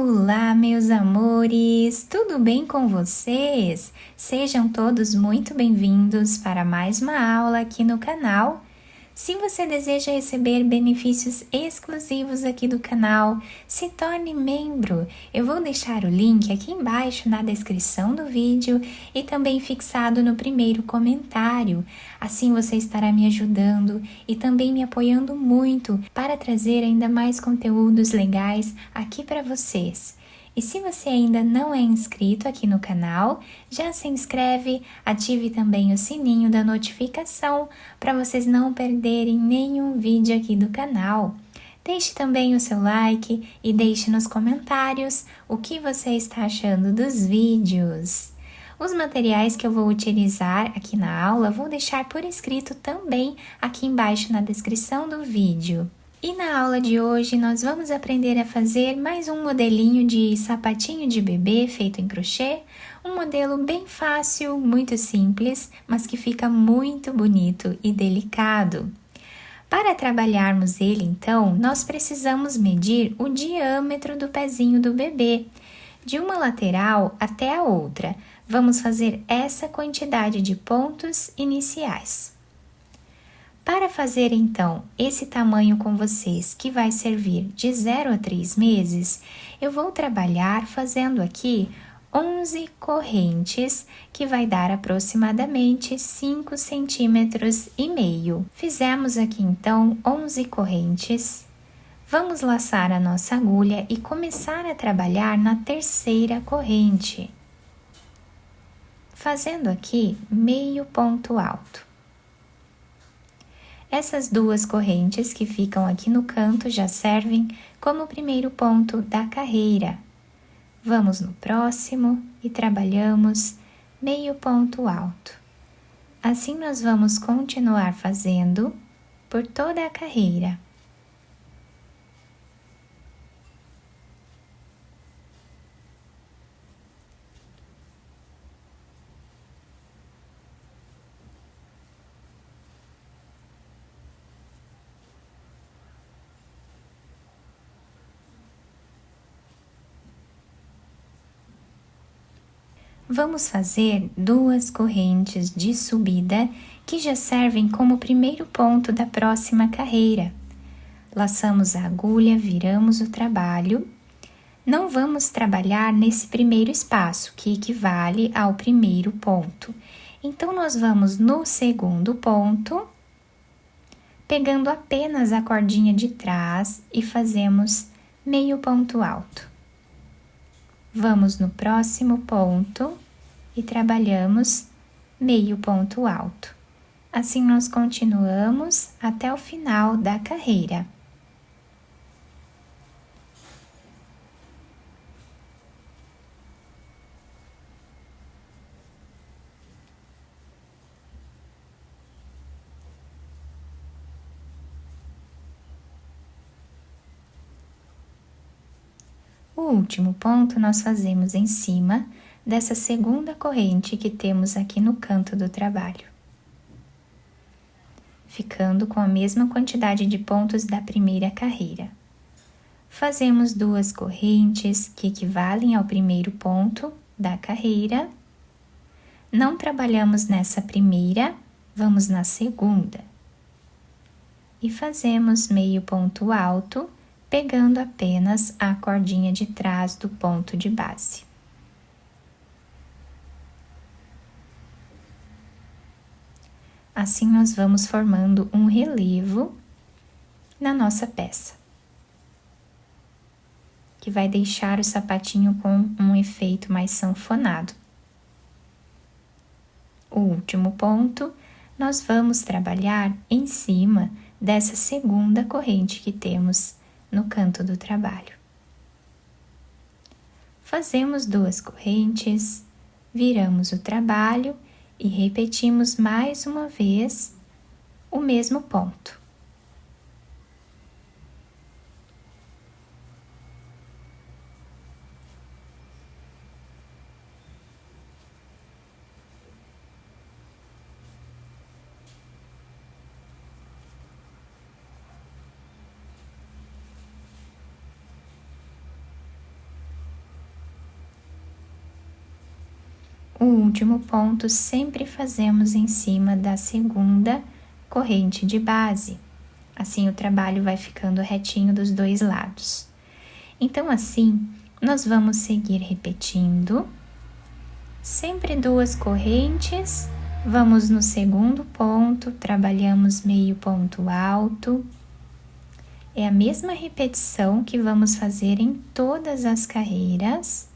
Olá, meus amores! Tudo bem com vocês? Sejam todos muito bem-vindos para mais uma aula aqui no canal. Se você deseja receber benefícios exclusivos aqui do canal, se torne membro. Eu vou deixar o link aqui embaixo na descrição do vídeo e também fixado no primeiro comentário. Assim você estará me ajudando e também me apoiando muito para trazer ainda mais conteúdos legais aqui para vocês. E se você ainda não é inscrito aqui no canal, já se inscreve, ative também o sininho da notificação para vocês não perderem nenhum vídeo aqui do canal. Deixe também o seu like e deixe nos comentários o que você está achando dos vídeos. Os materiais que eu vou utilizar aqui na aula vou deixar por escrito também aqui embaixo na descrição do vídeo. E na aula de hoje nós vamos aprender a fazer mais um modelinho de sapatinho de bebê feito em crochê, um modelo bem fácil, muito simples, mas que fica muito bonito e delicado. Para trabalharmos ele então, nós precisamos medir o diâmetro do pezinho do bebê, de uma lateral até a outra. Vamos fazer essa quantidade de pontos iniciais. Para fazer então esse tamanho com vocês, que vai servir de 0 a 3 meses, eu vou trabalhar fazendo aqui 11 correntes, que vai dar aproximadamente 5,5 centímetros. Fizemos aqui então 11 correntes. Vamos laçar a nossa agulha e começar a trabalhar na terceira corrente, fazendo aqui meio ponto alto. Essas duas correntes que ficam aqui no canto já servem como o primeiro ponto da carreira. Vamos no próximo e trabalhamos meio ponto alto. Assim nós vamos continuar fazendo por toda a carreira. Vamos fazer duas correntes de subida que já servem como primeiro ponto da próxima carreira. Laçamos a agulha, viramos o trabalho. Não vamos trabalhar nesse primeiro espaço, que equivale ao primeiro ponto. Então, nós vamos no segundo ponto, pegando apenas a cordinha de trás e fazemos meio ponto alto. Vamos no próximo ponto e trabalhamos meio ponto alto. Assim nós continuamos até o final da carreira. O último ponto nós fazemos em cima dessa segunda corrente que temos aqui no canto do trabalho, ficando com a mesma quantidade de pontos da primeira carreira. Fazemos duas correntes que equivalem ao primeiro ponto da carreira. Não trabalhamos nessa primeira, vamos na segunda. E fazemos meio ponto alto, pegando apenas a cordinha de trás do ponto de base. Assim nós vamos formando um relevo na nossa peça, que vai deixar o sapatinho com um efeito mais sanfonado. O último ponto, nós vamos trabalhar em cima dessa segunda corrente que temos no canto do trabalho. Fazemos duas correntes, viramos o trabalho e repetimos mais uma vez o mesmo ponto. O último ponto sempre fazemos em cima da segunda corrente de base. Assim o trabalho vai ficando retinho dos dois lados. Então assim, nós vamos seguir repetindo. Sempre 2 correntes. Vamos no segundo ponto, trabalhamos meio ponto alto. É a mesma repetição que vamos fazer em todas as carreiras.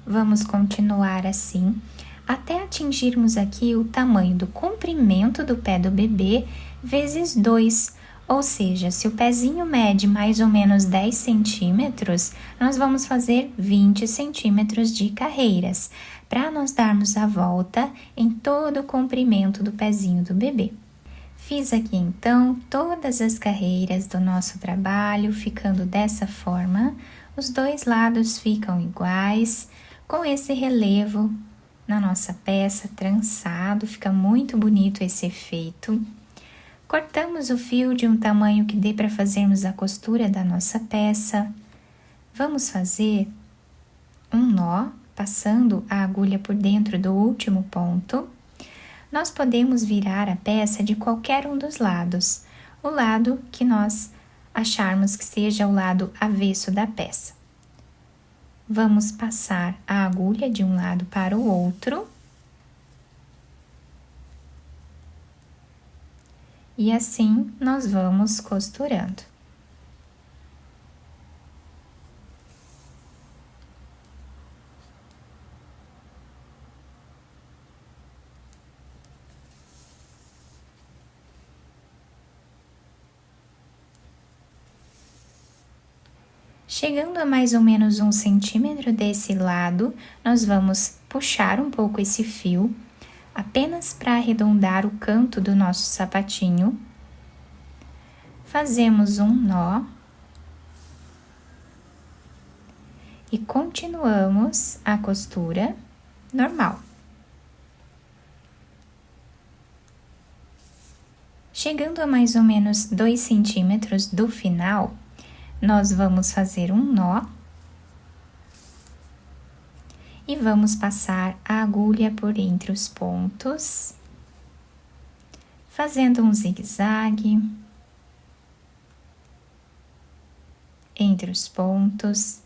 Vamos continuar assim, até atingirmos aqui o tamanho do comprimento do pé do bebê vezes 2, ou seja, se o pezinho mede mais ou menos 10 centímetros, nós vamos fazer 20 centímetros de carreiras, para nós darmos a volta em todo o comprimento do pezinho do bebê. Fiz aqui então todas as carreiras do nosso trabalho, ficando dessa forma, os dois lados ficam iguais, com esse relevo na nossa peça trançado, fica muito bonito esse efeito. Cortamos o fio de um tamanho que dê para fazermos a costura da nossa peça. Vamos fazer um nó, passando a agulha por dentro do último ponto. Nós podemos virar a peça de qualquer um dos lados, o lado que nós acharmos que seja o lado avesso da peça. Vamos passar a agulha de um lado para o outro. E assim nós vamos costurando. Chegando a mais ou menos 1 centímetro desse lado, nós vamos puxar um pouco esse fio, apenas para arredondar o canto do nosso sapatinho. Fazemos um nó. E continuamos a costura normal. Chegando a mais ou menos 2 centímetros do final, nós vamos fazer um nó e vamos passar a agulha por entre os pontos, fazendo um zigue-zague entre os pontos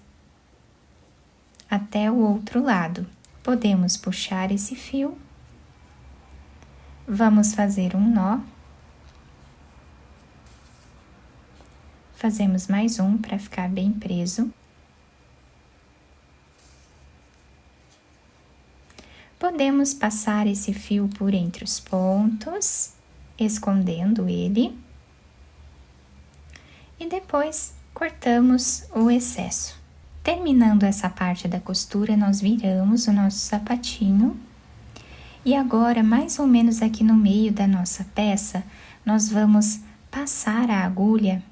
até o outro lado. Podemos puxar esse fio, vamos fazer um nó. Fazemos mais um para ficar bem preso. Podemos passar esse fio por entre os pontos, escondendo ele. E depois cortamos o excesso. Terminando essa parte da costura, nós viramos o nosso sapatinho. E agora, mais ou menos aqui no meio da nossa peça, nós vamos passar a agulha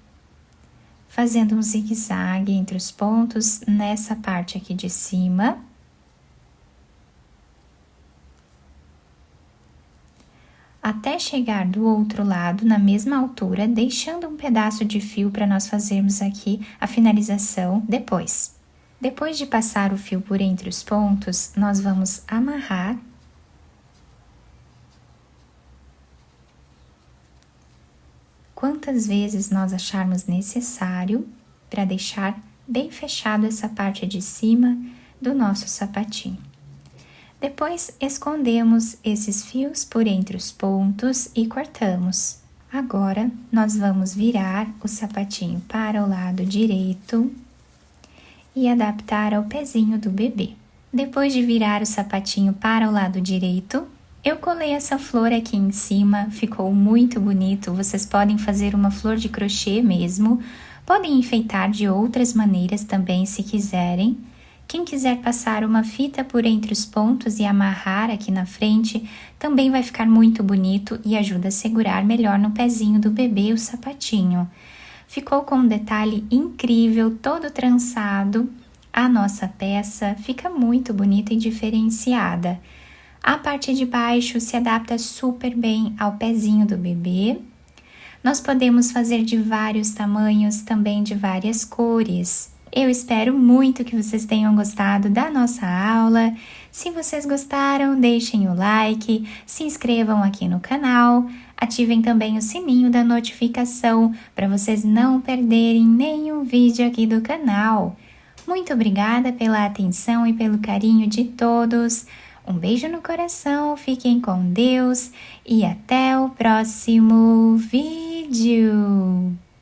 fazendo um zigue-zague entre os pontos nessa parte aqui de cima. Até chegar do outro lado, na mesma altura, deixando um pedaço de fio para nós fazermos aqui a finalização depois. Depois de passar o fio por entre os pontos, nós vamos amarrar. Quantas vezes nós acharmos necessário para deixar bem fechado essa parte de cima do nosso sapatinho. Depois, escondemos esses fios por entre os pontos e cortamos. Agora, nós vamos virar o sapatinho para o lado direito e adaptar ao pezinho do bebê. Depois de virar o sapatinho para o lado direito, eu colei essa flor aqui em cima, ficou muito bonito. Vocês podem fazer uma flor de crochê mesmo, podem enfeitar de outras maneiras também se quiserem. Quem quiser passar uma fita por entre os pontos e amarrar aqui na frente, também vai ficar muito bonito e ajuda a segurar melhor no pezinho do bebê o sapatinho. Ficou com um detalhe incrível, todo trançado, a nossa peça fica muito bonita e diferenciada. A parte de baixo se adapta super bem ao pezinho do bebê. Nós podemos fazer de vários tamanhos, também de várias cores. Eu espero muito que vocês tenham gostado da nossa aula. Se vocês gostaram, deixem o like, se inscrevam aqui no canal, ativem também o sininho da notificação para vocês não perderem nenhum vídeo aqui do canal. Muito obrigada pela atenção e pelo carinho de todos. Um beijo no coração, fiquem com Deus e até o próximo vídeo!